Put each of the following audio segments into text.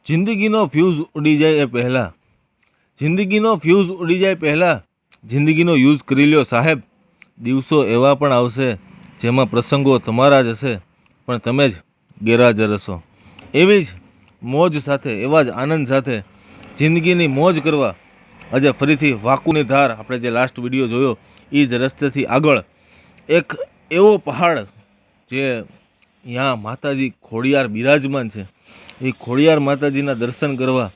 જિંદગીનો fuse ઉડી જાય એ પહેલાં જિંદગીનો યુઝ કરી લ્યો સાહેબ. દિવસો એવા પણ આવશે જેમાં પ્રસંગો તમારા જ હશે પણ તમે જ ગેરહાજર હશો. એવી જ મોજ સાથે, એવા જ આનંદ સાથે જિંદગીની મોજ કરવા આજે ફરીથી વાકુની ધાર, આપણે જે લાસ્ટ વિડીયો જોયો એ જ રસ્તેથી આગળ એક એવો પહાડ જે ત્યાં માતાજી ખોડિયાર બિરાજમાન છે, એ ખોડિયાર માતાજીના દર્શન કરવા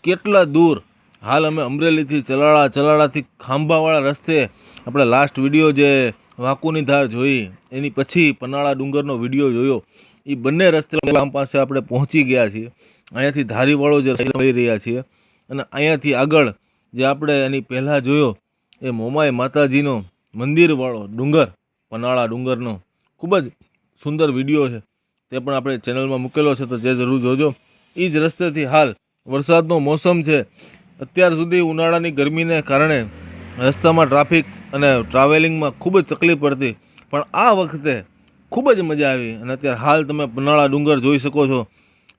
કેટલા દૂર. હાલ અમે અમરેલીથી ચલાળાથી ખાંભાવાળા રસ્તે આપણે લાસ્ટ વિડીયો જે વાકુની ધાર જોઈ એની પછી પનાળા ડુંગરનો વિડીયો જોયો, એ બંને રસ્તે ગામ પાસે આપણે પહોંચી ગયા છીએ. અહીંયાથી ધારીવાળો જે મળી રહ્યા છીએ અને અહીંયાથી આગળ જે આપણે એની પહેલાં જોયો એ મોમાઈ માતાજીનો મંદિરવાળો ડુંગર, પનાળા ડુંગરનો ખૂબ જ સુંદર વિડીયો છે, તે પણ આપણે ચેનલમાં મૂકેલો છે, તો જે જરૂર જોજો. એ જ રસ્તેથી હાલ વરસાદનો મોસમ છે. અત્યાર સુધી ઉનાળાની ગરમીને કારણે રસ્તામાં ટ્રાફિક અને ટ્રાવેલિંગમાં ખૂબ જ તકલીફ પડતી, પણ આ વખતે ખૂબ જ મજા આવી. અને અત્યારે હાલ તમે પનાળા ડુંગર જોઈ શકો છો.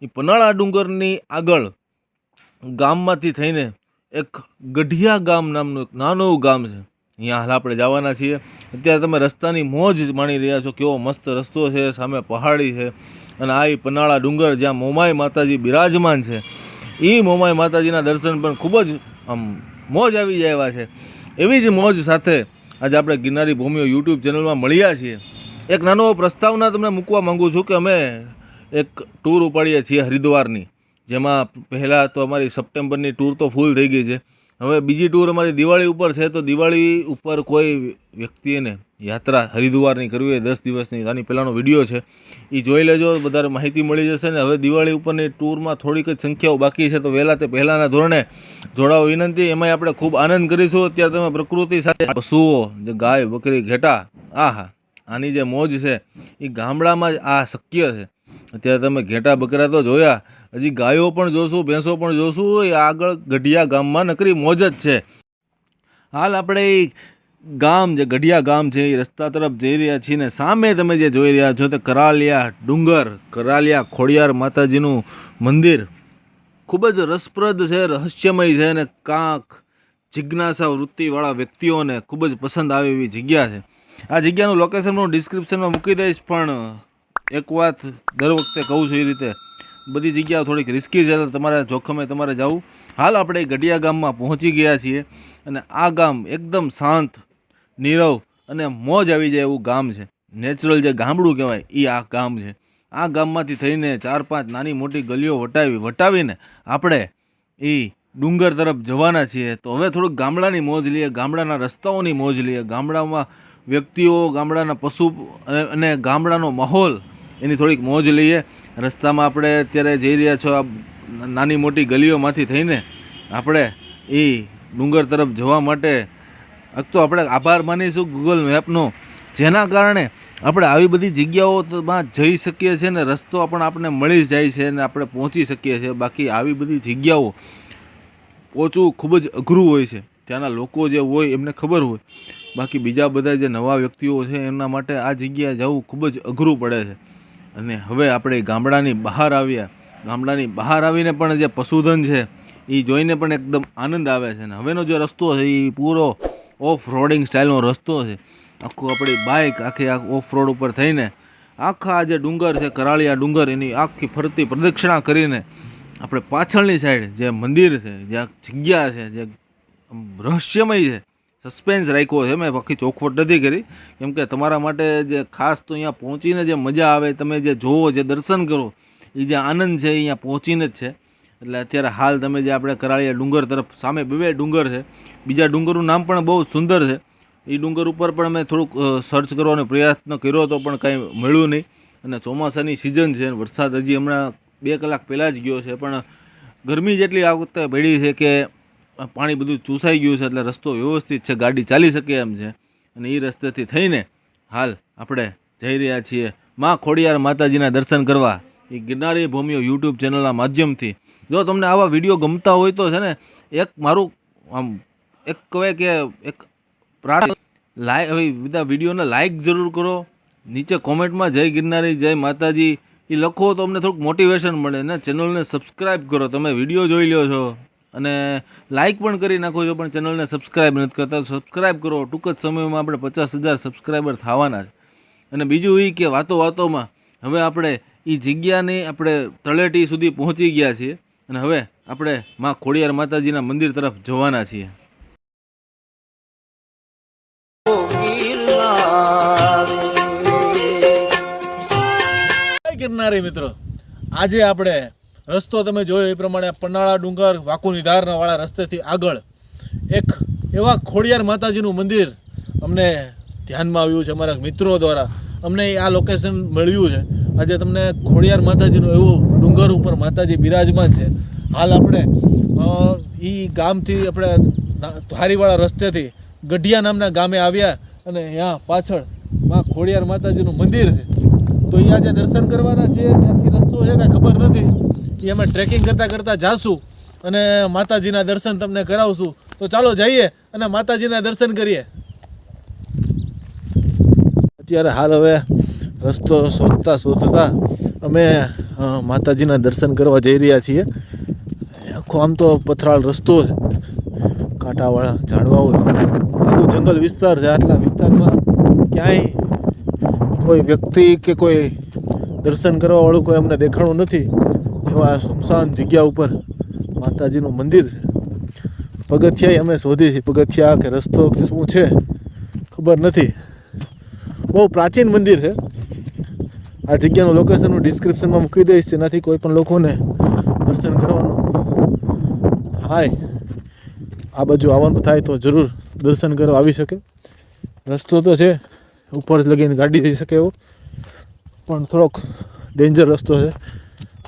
એ પનાળા ડુંગરની આગળ ગામમાંથી થઈને એક ગઢિયા ગામ નામનું એક નાનું એવું ગામ છે, અહીંયા હાલ આપણે જવાના છીએ. અત્યારે તમે રસ્તાની મોજ માણી રહ્યા છો, કેવો મસ્ત રસ્તો છે, સામે પહાડી છે અને આ પનાળા ડુંગર જ્યાં મોમાઈ માતાજી બિરાજમાન છે, એ મોમાઈ માતાજીના દર્શન પણ ખૂબ જ આમ મોજ આવી જાય એવા છે. એવી જ મોજ સાથે આજે આપણે ગિરનારી ભૂમિઓ યુટ્યુબ ચેનલમાં મળ્યા છીએ. એક નાનો પ્રસ્તાવના તમને મૂકવા માગું છું કે અમે એક ટૂર ઉપાડીએ છીએ હરિદ્વારની, જેમાં પહેલાં તો અમારી સપ્ટેમ્બરની ટૂર તો ફૂલ થઈ ગઈ છે. હવે બીજી ટૂર અમારી દિવાળી ઉપર છે, તો દિવાળી ઉપર કોઈ વ્યક્તિને યાત્રા હરિદ્વારની કરવી હોય 10 દિવસની, આની પહેલાંનો વિડીયો છે, એ જોઈ લેજો, વધારે માહિતી મળી જશે. ને હવે દિવાળી ઉપરની ટૂરમાં થોડીક જ સંખ્યાઓ બાકી છે, તો વહેલા તે પહેલાંના ધોરણે જોડાવો વિનંતી. એમાંય આપણે ખૂબ આનંદ કરીશું. અત્યારે તમે પ્રકૃતિ સાથે પશુઓ, જે ગાય, બકરી, ઘેટા, આની જે મોજ છે એ ગામડામાં જ આ શક્ય છે. અત્યારે તમે ઘેટા બકરા તો જોયા, હજી ગાયો પણ જોશું, ભેંસો પણ જોશું. એ આગળ ગઢિયા ગામમાં નકરી મોજ જ છે. હાલ આપણે એ ગામ, જે ગઢિયા ગામ છે, એ રસ્તા તરફ જઈ રહ્યા છીએ ને સામે તમે જે જોઈ રહ્યા છો તે કરાલિયા ડુંગર, કરાલિયા ખોડિયાર માતાજીનું મંદિર ખૂબ જ રસપ્રદ છે, રહસ્યમય છે અને કાંક જિજ્ઞાસા વૃત્તિવાળા વ્યક્તિઓને ખૂબ જ પસંદ આવે એવી જગ્યા છે. આ જગ્યાનું લોકેશન હું ડિસ્ક્રિપ્શનમાં મૂકી દઈશ, પણ એક વાત દર વખતે કહું છું એ રીતે બધી જગ્યાઓ થોડીક રિસ્કી છે, તમારે જોખમે તમારે જવું. હાલ આપણે ગઢિયા ગામમાં પહોંચી ગયા છીએ અને આ ગામ એકદમ શાંત, નીરવ અને મોજ આવી જાય એવું ગામ છે. નેચરલ જે ગામડું કહેવાય એ આ ગામ છે. આ ગામમાંથી થઈને 4-5 નાની મોટી ગલીઓ વટાવીને આપણે એ ડુંગર તરફ જવાના છીએ. તો હવે થોડુંક ગામડાની મોજ લઈએ, ગામડાના રસ્તાઓની મોજ લઈએ, ગામડામાં વ્યક્તિઓ, ગામડાના પશુ અને ગામડાનો માહોલ, એની થોડીક મોજ લઈએ. રસ્તામાં આપણે અત્યારે જઈ રહ્યા છો આ નાની મોટી ગલીઓમાંથી થઈને આપણે એ ડુંગર તરફ જવા માટે એક તો આપણે આભાર માનીશું ગૂગલ મેપનો, જેના કારણે આપણે આવી બધી જગ્યાઓમાં જઈ શકીએ છીએ ને રસ્તો આપણને મળી જાય છે અને આપણે પહોંચી શકીએ છીએ. બાકી આવી બધી જગ્યાઓ પહોંચવું ખૂબ જ અઘરું હોય છે. ત્યાંના લોકો જે હોય એમને ખબર હોય, બાકી બીજા બધા જે નવા વ્યક્તિઓ છે એમના માટે આ જગ્યાએ જવું ખૂબ જ અઘરું પડે છે. અને હવે આપણે ગામડાની બહાર આવ્યા, ગામડાની બહાર આવીને પણ જે પશુધન છે એ જોઈને પણ એકદમ આનંદ આવે છે. અને હવેનો જે રસ્તો છે એ પૂરો ઓફ રોડિંગ સ્ટાઇલનો રસ્તો છે. આખું આપણી બાઇક આખી ઓફ રોડ ઉપર થઈને આખા જે ડુંગર છે, કરાળિયા ડુંગર, એની આખી ફરતી પ્રદક્ષિણા કરીને આપણે પાછળની સાઈડ જે મંદિર છે, જે જગ્યા છે, જે રહસ્યમય છે, સસ્પેન્સ રાખ્યો છે. મેં બાકી ચોખવટ નથી કરી, કેમ કે તમારા માટે જે ખાસ તો અહીંયા પહોંચીને જે મજા આવે, તમે જે જોવો, જે દર્શન કરો, એ જે આનંદ છે એ અહીંયા પહોંચીને જ છે. એટલે અત્યારે હાલ તમે જે આપણે કરાળિયા ડુંગર તરફ, સામે બે ડુંગર છે, બીજા ડુંગરનું નામ પણ બહુ સુંદર છે. એ ડુંગર ઉપર પણ મેં થોડુંક સર્ચ કરવાનો પ્રયત્ન કર્યો હતો, પણ કાંઈ મળ્યું નહીં. અને ચોમાસાની સિઝન છે, વરસાદ હજી હમણાં 2 કલાક પહેલાં જ ગયો છે, પણ ગરમી જેટલી આ વખતે પડી છે કે પાણી બધું ચૂસાઈ ગયું છે, એટલે રસ્તો વ્યવસ્થિત છે, ગાડી ચાલી શકે એમ છે. અને એ રસ્તેથી થઈને હાલ આપણે જઈ રહ્યા છીએ માં ખોડિયાર માતાજીના દર્શન કરવા, એ ગિરનારી ભૂમિઓ યુટ્યુબ ચેનલના માધ્યમથી. જો તમને આવા વિડીયો ગમતા હોય તો છે ને એક મારું આમ એક કહેવાય કે એક બધા વિડીયોને લાઇક જરૂર કરો. નીચે કોમેન્ટમાં જય ગિરનારી, જય માતાજી એ લખો તો અમને થોડુંક મોટિવેશન મળે ને. ચેનલને સબસ્ક્રાઈબ કરો. તમે વિડીયો જોઈ લ્યો છો અને લાઇક પણ કરી નાખો છો, પણ ચેનલને સબસ્ક્રાઈબ નથી કરતા. સબસ્ક્રાઈબ કરો. ટૂંક જ સમયમાં આપણે 50,000 સબસ્ક્રાઈબર થવાના છે. અને બીજું એ કે વાતોમાં હવે આપણે એ જગ્યાની આપણે તળેટી સુધી પહોંચી ગયા છીએ અને હવે આપણે માં ખોડિયાર માતાજીના મંદિર તરફ જવાના છીએ. ગિરનારી મિત્રો, આજે આપણે રસ્તો તમે જોયો એ પ્રમાણે પન્નાળા ડુંગર વાકુની ધારના વાળા રસ્તેથી આગળ એક એવા ખોડિયાર માતાજીનું મંદિર અમને ધ્યાનમાં આવ્યું છે. અમારા મિત્રો દ્વારા અમને આ લોકેશન મળ્યું છે. આજે તમને ખોડિયાર માતાજીનું એવું ડુંગર ઉપર માતાજી બિરાજમાન છે. હાલ આપણે એ ગામથી આપણે ધારીવાળા રસ્તેથી ગઢિયા નામના ગામે આવ્યા અને અહીંયા પાછળ માં ખોડિયાર માતાજીનું મંદિર છે. તો અહીંયા જે દર્શન કરવાના છે ત્યાંથી રસ્તો છે કાંઈ ખબર નથી. એ અમે ટ્રેકિંગ કરતાં જાશું અને માતાજીના દર્શન તમને કરાવશું. તો ચાલો જઈએ અને માતાજીના દર્શન કરીએ. અત્યારે હાલ હવે રસ્તો શોધતા અમે માતાજીના દર્શન કરવા જઈ રહ્યા છીએ. આખો આમ તો પથરાળ રસ્તો છે, કાંટાવાળા ઝાડવાઓ છે, આખું જંગલ વિસ્તાર છે. આટલા વિસ્તારમાં ક્યાંય કોઈ વ્યક્તિ કે કોઈ દર્શન કરવાવાળું કોઈ અમને દેખાણું નથી. એવા સુમસાન જગ્યા ઉપર માતાજીનું મંદિર છે. પગથિયા અમે શોધી છે, પગથિયા કે રસ્તો કે શું છે ખબર નથી. બહુ પ્રાચીન મંદિર છે. આ જગ્યાનું લોકેશન હું ડિસ્ક્રિપ્શનમાં મૂકી દઈશ, એનાથી કોઈ પણ લોકોને દર્શન કરવાનું થાય, આ બાજુ આવવાનું થાય તો જરૂર દર્શન કરવા આવી શકે. રસ્તો તો છે, ઉપર જ લગીને ગાડી જઈ શકે એવો, પણ થોડોક ડેન્જર રસ્તો છે.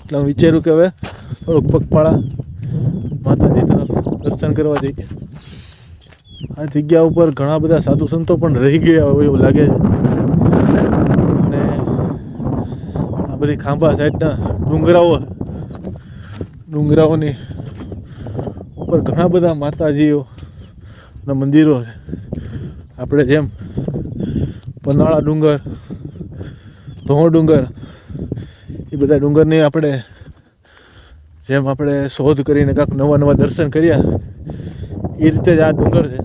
એટલે હું વિચાર્યું કે હવે થોડુંક પગપાળા માતાજી તરફ દર્શન કરવા જઈએ. આ જગ્યા ઉપર ઘણા બધા સાધુ સંતો પણ રહી ગયા હોય એવું લાગે છે. અને આ બધી ખાંભા સાઈડના ડુંગરાઓની ઉપર ઘણા બધા માતાજીઓના મંદિરો છે. આપણે જેમ પન્નાળા ડુંગર, ધોળ ડુંગર, એ બધા ડુંગરની આપણે શોધ કરીને કાંઈક નવા દર્શન કર્યા, એ રીતે જ આ ડુંગર છે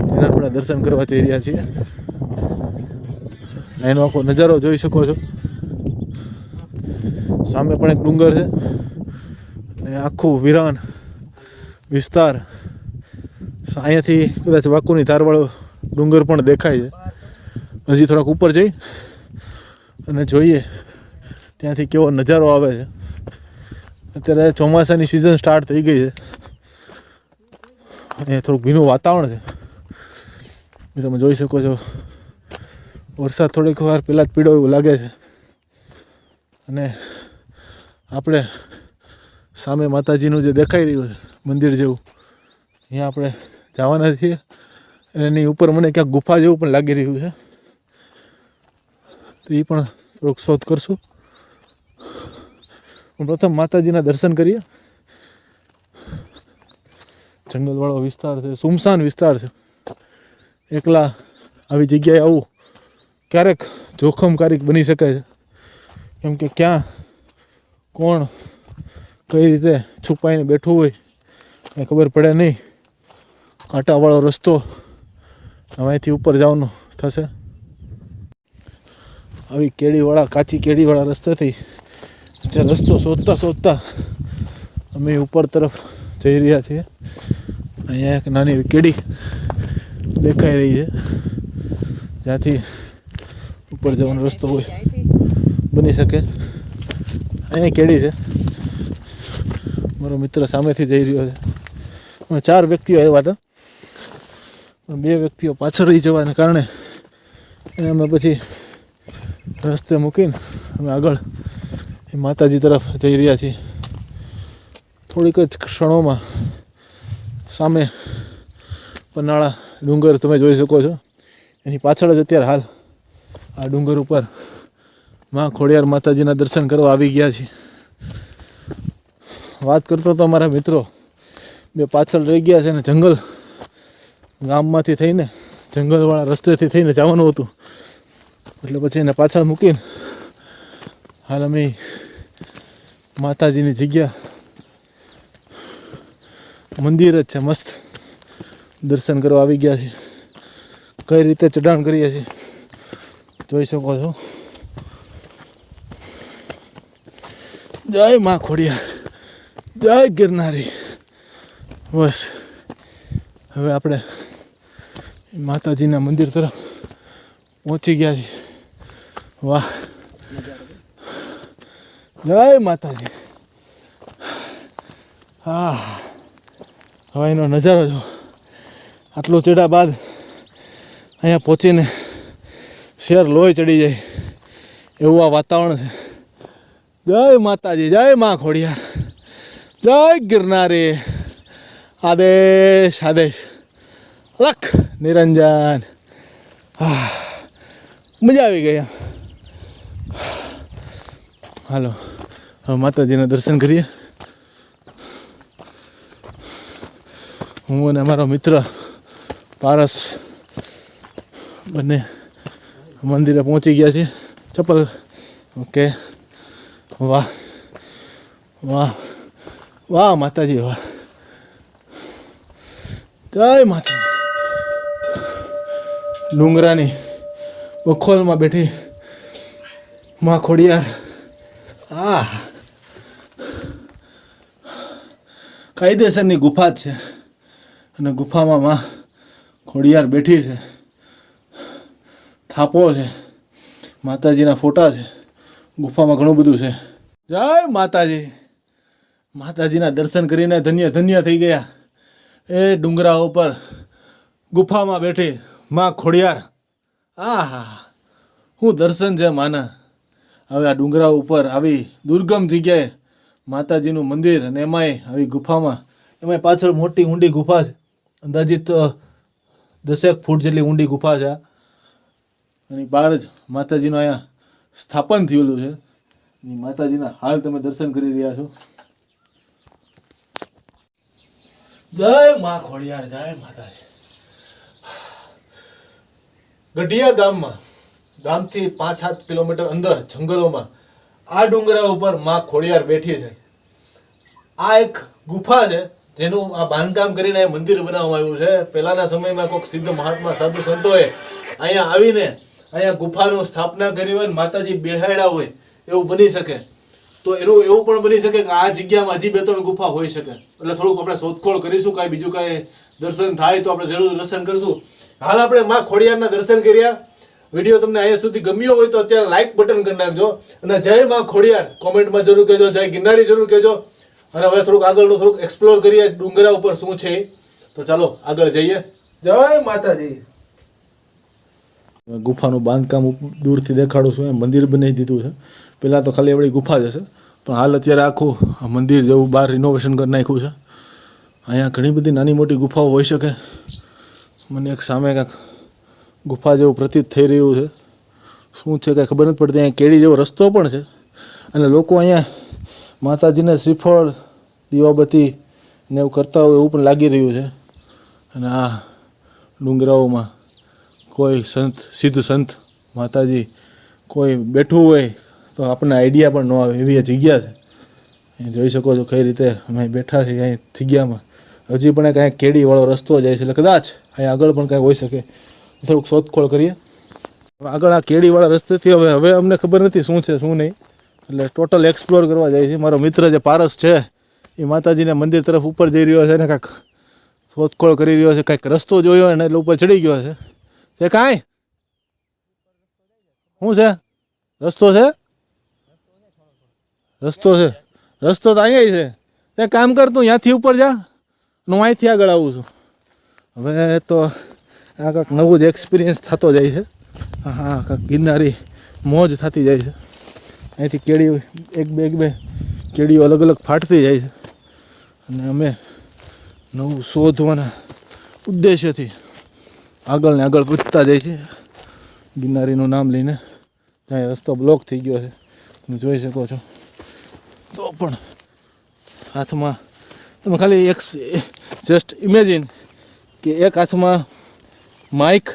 જેના આપણે દર્શન કરવા જઈ રહ્યા છીએ. એનો આખો નજારો જોઈ શકો છો. સામે પણ એક ડુંગર છે અને આખું વિરાન વિસ્તાર. અહીંયાથી કદાચ વાકુની ધારવાળો ડુંગર પણ દેખાય છે. હજી થોડાક ઉપર જઈ અને જોઈએ ત્યાંથી કેવો નજારો આવે છે. અત્યારે ચોમાસાની સિઝન સ્ટાર્ટ થઈ ગઈ છે. અહીંયા થોડુંક ભીનું વાતાવરણ છે, તમે જોઈ શકો છો. વરસાદ થોડીક વાર પહેલાં જ પીડો એવું લાગે છે. અને આપણે સામે માતાજીનું જે દેખાઈ રહ્યું છે મંદિર જેવું, અહીંયા આપણે જવાના છીએ. એની ઉપર મને ક્યાંક ગુફા જેવું પણ લાગી રહ્યું છે, તો એ પણ થોડુંક શોધ કરશું. પ્રથમ માતાજીના દર્શન કરીએ. જંગલવાળો વિસ્તાર છે, સુમસાન વિસ્તાર છે. એકલા આવી જગ્યાએ આવું ક્યારેક જોખમકારક બની શકે છે, કેમ કે ક્યાં કોણ કઈ રીતે છુપાઈને બેઠું હોય કંઈ ખબર પડે નહીં. કાંટાવાળો રસ્તો, અહીંથી ઉપર જવાનું થશે. આવી કાચી કેળીવાળા રસ્તેથી ત્યાં રસ્તો શોધતા અમે ઉપર તરફ જઈ રહ્યા છીએ. અહીંયા એક નાની કેડી દેખાઈ રહી છે, જ્યાંથી ઉપર જવાનો રસ્તો હોય બની શકે. અહીંયા કેડી છે. મારો મિત્ર સામેથી જઈ રહ્યો છે. 4 વ્યક્તિઓ આવ્યા હતા, પણ 2 વ્યક્તિઓ પાછળ રહી જવાને કારણે એને અમે પછી રસ્તે મૂકીને અમે આગળ એ માતાજી તરફ જઈ રહ્યા છીએ. થોડીક જ ક્ષણોમાં સામે પન્નાળા ડુંગર તમે જોઈ શકો છો. એની પાછળ જ અત્યારે હાલ આ ડુંગર ઉપર માં ખોડિયાર માતાજીના દર્શન કરવા આવી ગયા છીએ. વાત કરતો તો અમારા મિત્રો 2 પાછળ રહી ગયા છે ને ગામમાંથી થઈને જંગલવાળા રસ્તેથી થઈને જવાનું હતું, એટલે પછી એને પાછળ મૂકીને હાલ અમે માતાજીની જગ્યા મંદિર જ છે મસ્ત, દર્શન કરવા આવી ગયા છે. કઈ રીતે ચઢાણ કરીએ છીએ જોઈ શકો છો. જય માં ખોડિયાર, જય ગિરનારી. બસ હવે આપણે માતાજીના મંદિર તરફ પહોંચી ગયા છીએ. વાહ, જય માતાજી. હા, હવાઈનો નજારો જો. આટલો ચડ્યા બાદ અહીંયા પહોંચીને શેર લોહી ચડી જાય એવું આ વાતાવરણ છે. જય માતાજી, જય માં ખોડિયાર, જય ગિરનારી. આદેશ આદેશ, લખ નિરંજન. હા, મજા આવી ગઈ. હાલો હવે માતાજીના દર્શન કરીએ. હું અને અમારો મિત્ર પારસ બંને મંદિરે પહોંચી ગયા છીએ. ચપ્પલ ઓકે. વાહ વાહ વાહ માતાજી, વાહ. જય માતાજી. ડુંગરાની બખોલમાં બેઠી માં ખોડિયાર. આ કાયદેસરની ગુફા જ છે અને ગુફામાં માં ખોડિયાર બેઠી છે. થાપો છે, માતાજીના ફોટા છે, ગુફામાં ઘણું બધું છે. જય માતાજી. માતાજીના દર્શન કરીને ધન્ય ધન્ય થઈ ગયા. એ ડુંગરા ઉપર ગુફામાં બેઠી માં ખોડિયાર. આહા, હું દર્શન છે માના. હવે આ ડુંગરા ઉપર આવી દુર્ગમ જગ્યાએ માતાજીનું મંદિર અને એમાંય આવી ગુફામાં, એમાંય પાછળ મોટી ઊંડી ગુફા છે. અંદાજિત 10 ફૂટ જેટલી ઊંડી ગુફા છે. અને બહાર જ માતાજીનું અહીંયા સ્થાપન થયેલું છે. માતાજીના હાલ તમે દર્શન કરી રહ્યા છો. જય માં ખોડિયાર, જય માતાજી. ગઢિયા ગામથી 5-7 કિલોમીટર અંદર જંગલોમાં આ ડુંગરા ઉપર માં ખોડિયાર બેઠી છે. આ એક ગુફા છે જેનું આ બાંધકામ કરીને મંદિર બનાવવામાં આવ્યું છે. પહેલાના સમયમાં કોઈક સિદ્ધ મહાત્મા સાધુ સંતોએ અહીંયા આવીને અહીંયા ગુફાનું સ્થાપના કરી હોય, માતાજી બેહાડ્યા હોય એવું બની શકે. તો એનું એવું પણ બની શકે કે આ જગ્યામાં હજી 2-3 ગુફા હોઈ શકે. એટલે થોડુંક આપણે શોધખોળ કરીશું, કાંઈ બીજું કાંઈ દર્શન થાય તો આપણે જરૂર દર્શન કરીશું. હાલ આપણે માં ખોડિયારના દર્શન કર્યા. વિડીયો તમને અહીંયા સુધી ગમ્યો હોય તો અત્યારે લાઈક બટન કરી નાખજો અને જય માં ખોડિયાર કોમેન્ટમાં જરૂર કહેજો, જય ગિરનારી જરૂર કહેજો. અને હવે થોડુંક આગળનું થોડુંક એક્સપ્લોર કરીએ ડુંગરા ઉપર શું છે. તો ચાલો આગળ જઈએ. જય માતાજી. ગુફાનું બાંધકામ દૂરથી દેખાડું છું. એમ મંદિર બનાવી દીધું છે. પહેલાં તો ખાલી એવડી ગુફા જ હશે, પણ હાલ અત્યારે આખું મંદિર જેવું બહાર રિનોવેશન કરી નાખ્યું છે. અહીંયા ઘણી બધી નાની મોટી ગુફાઓ હોઈ શકે. મને એક સામે કાંઈક ગુફા જેવું પ્રતીત થઈ રહ્યું છે. શું છે કાંઈ ખબર નથી પડતી. અહીંયા કેડી જેવો રસ્તો પણ છે અને લોકો અહીંયા માતાજીને શ્રીફળ દીવાબત્તી ને એવું કરતા હોય એવું પણ લાગી રહ્યું છે. અને આ ડુંગરાઓમાં કોઈ સંત, સિદ્ધ સંત માતાજી કોઈ બેઠું હોય તો આપણને આઈડિયા પણ ન આવે એવી આ જગ્યા છે. અહીં જોઈ શકો છો કઈ રીતે અમે બેઠા છીએ અહીં જગ્યામાં. હજી પણ કાંઈ કેડીવાળો રસ્તો જાય છે, એટલે કદાચ અહીં આગળ પણ કાંઈ હોઈ શકે. થોડુંક શોધખોળ કરીએ. આગળ આ કેડીવાળા રસ્તેથી હવે અમને ખબર નથી શું છે શું નહીં, એટલે ટોટલ એક્સપ્લોર કરવા જાય છે. મારો મિત્ર જે પારસ છે એ માતાજીના મંદિર તરફ ઉપર જઈ રહ્યો છે ને કાંઈક શોધખોળ કરી રહ્યો છે. કાંઈક રસ્તો જોયો ને એટલે ઉપર ચડી ગયો છે. તે કાંઈ શું છે? રસ્તો છે? રસ્તો તો અહીંયા છે. તે કામ કર, તું ત્યાંથી ઉપર જા, હું અહીંથી આગળ આવું છું. હવે તો આ કાંઈક નવું જ એક્સપિરિયન્સ થતો જાય છે. હા, કાંઈક ગિરનારી મોજ થતી જાય છે. અહીંથી કેડી એક બે કેડીઓ અલગ અલગ ફાટતી જાય છે અને અમે નવું શોધવાના ઉદ્દેશ્યથી આગળ ને આગળ વધતા જાય છે ગિરનારીનું નામ લઈને. ત્યાં રસ્તો બ્લોક થઈ ગયો છે, તમે જોઈ શકો છો. તો પણ હાથમાં તમે ખાલી એક જસ્ટ ઇમેજિન કે એક હાથમાં માઇક,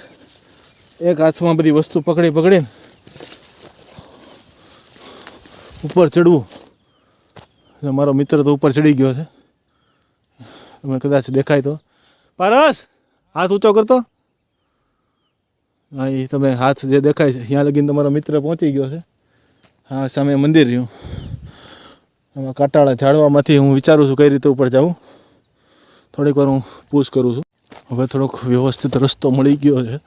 એક હાથમાં બધી વસ્તુ પકડીને ઉપર ચડવું. મારો મિત્ર તો ઉપર ચડી ગયો છે, તમે કદાચ દેખાય તો. પારસ, હાથ ઊંચો કરતો. હા, એ તમે હાથ જે દેખાય છે ત્યાં લગીને તમારો મિત્ર પહોંચી ગયો છે. હા, સામે મંદિર રહ્યું. આમાં કાંટાળા ઝાડવામાંથી હું વિચારું છું કઈ રીતે ઉપર જાઉં. થોડીક વાર હું પૂછ કરું છું. હવે થોડોક વ્યવસ્થિત રસ્તો મળી ગયો છે,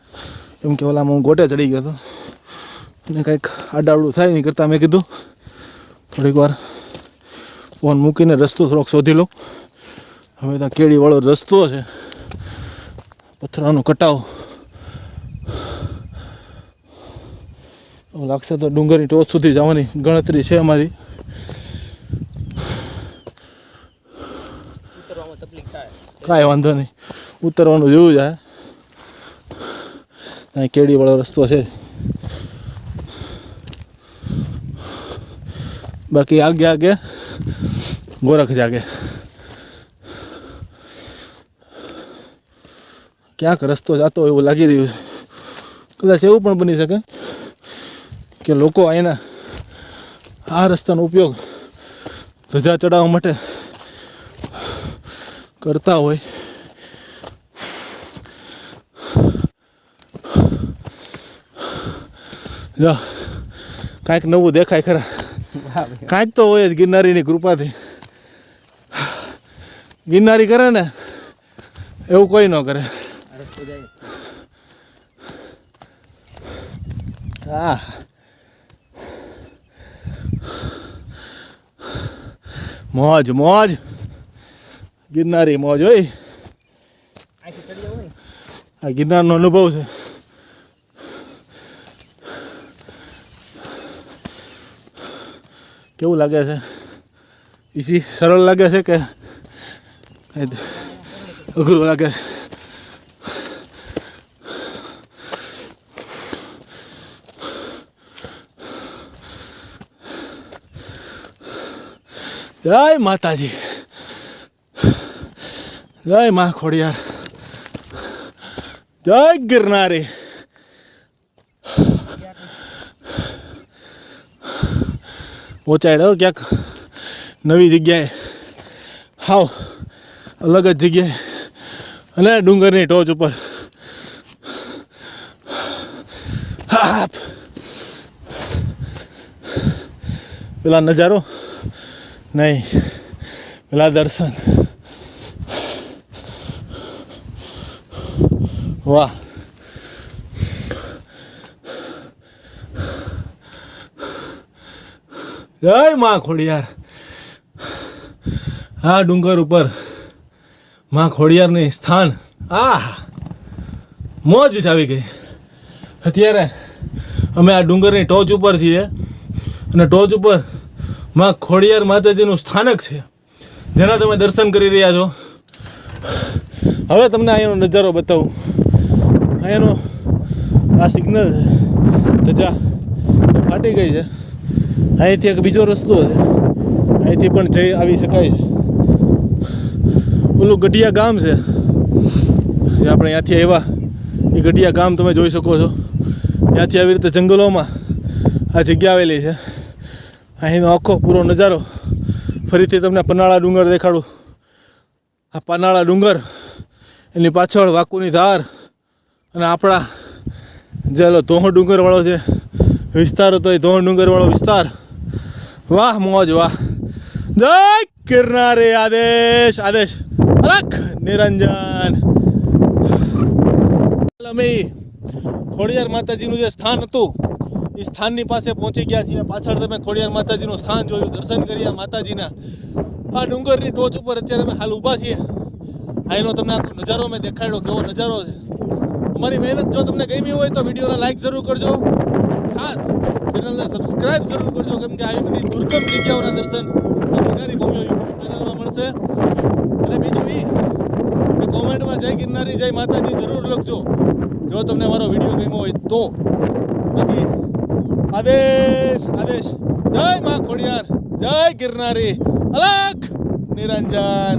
કેમ કે ઓલામાં હું ગોટે ચડી ગયો હતો અને કંઈક આડાવડું થાય નહીં કરતાં મેં કીધું થોડીક વાર ફોન મૂકીને રસ્તો થોડોક શોધી લઉં. હવે ત્યાં કેળીવાળો રસ્તો છે, પથરાનો કટાવ. એવું લાગશે તો ડુંગરની ટોચ સુધી જવાની ગણતરી છે અમારી. કાંઈ વાંધો નહીં, ઉતરવાનું જેવું જ. અહીં કેળીવાળો રસ્તો છે, બાકી આગે આગે ગોરખ જાગે. ક્યાંક રસ્તો જતો એવું લાગી રહ્યું છે. કદાચ એવું પણ બની શકે કે લોકો અહીંના આ રસ્તાનો ઉપયોગ ધજા ચડાવવા માટે કરતા હોય. જો કાંઈક નવું દેખાય ખરા, કાંઈક તો હોય જ ગિરનારીની કૃપાથી. ગિરનારી કરે ને એવું કોઈ ન કરે. હા, મોજ મોજ, ગિરનારી મોજ હોય. આ ગિરનારનો અનુભવ છે. કેવું લાગે છે? ઇઝી, સરળ લાગે છે કે અઘરું લાગે? જય માતાજી, જય મા ખોડિયાર, જય ગિરનારી. પહોંચાડ્યો ક્યાંક નવી જગ્યાએ, હાવ અલગ જ જગ્યાએ અને ડુંગરની ટોચ ઉપર. પેલા નજારો નહીં, પેલા દર્શન. વાહ, જય માં ખોડિયાર. આ ડુંગર ઉપર માં ખોડિયારની સ્થાન, મોજ જ આવી ગઈ. અત્યારે અમે આ ડુંગરની ટોચ ઉપર છીએ અને ટોચ ઉપર માં ખોડિયાર માતાજીનું સ્થાનક છે, જેના તમે દર્શન કરી રહ્યા છો. હવે તમને અહીંયાનો નજારો બતાવું. અહીંયાનો આ સિગ્નલ છે, ધજા ફાટી ગઈ છે. અહીંથી એક બીજો રસ્તો છે, અહીંથી પણ જઈ આવી શકાય છે. ઓલું ગઢિયા ગામ છે જે આપણે ત્યાંથી આવ્યા, એ ગઢિયા ગામ તમે જોઈ શકો છો. ત્યાંથી આવી રીતે જંગલોમાં આ જગ્યા આવેલી છે. અહીંનો આખો પૂરો નજારો ફરીથી તમને પનાળા ડુંગર દેખાડું. આ પનાળા ડુંગર, એની પાછળ વાકુની ધાર અને આપણા જે ધોહ ડુંગરવાળો છે વિસ્તાર હતો, એ ધોહ ડુંગરવાળો વિસ્તાર. વાહ મોજ, વાહ. જય ગિરનારી, આદેશ આદેશ, અલખ નિરંજન. અમે ખોડિયાર માતાજીનું જે સ્થાન હતું એ સ્થાનની પાસે પહોંચી ગયા છીએ. પાછળ તમે ખોડિયાર માતાજીનું સ્થાન જોયું, દર્શન કર્યા માતાજીના. આ ડુંગરની ટોચ ઉપર અત્યારે અમે હાલ ઊભા છીએ. અહીંનો તમને આખો નજારો મેં દેખાડ્યો, કેવો નજારો છે. અમારી મહેનત જો તમને ગમી હોય તો વિડીયોને લાઈક જરૂર કરજો, ખાસ ચેનલને સબસ્ક્રાઈબ જરૂર કરજો, કેમ કે આવી બધી દુર્ગમ જગ્યાઓના દર્શન ગિરનારી ભૂમિઓ યુટ્યુબ ચેનલમાં મળશે. અને બીજું એ કે કોમેન્ટમાં જય ગિરનારી, જય માતાજી જરૂર લખજો જો તમને મારો વિડીયો ગમ્યો હોય તો. બાકી આદેશ આદેશ, જય મા ખોડિયાર, જય ગિરનારી, અલખ નિરંજન.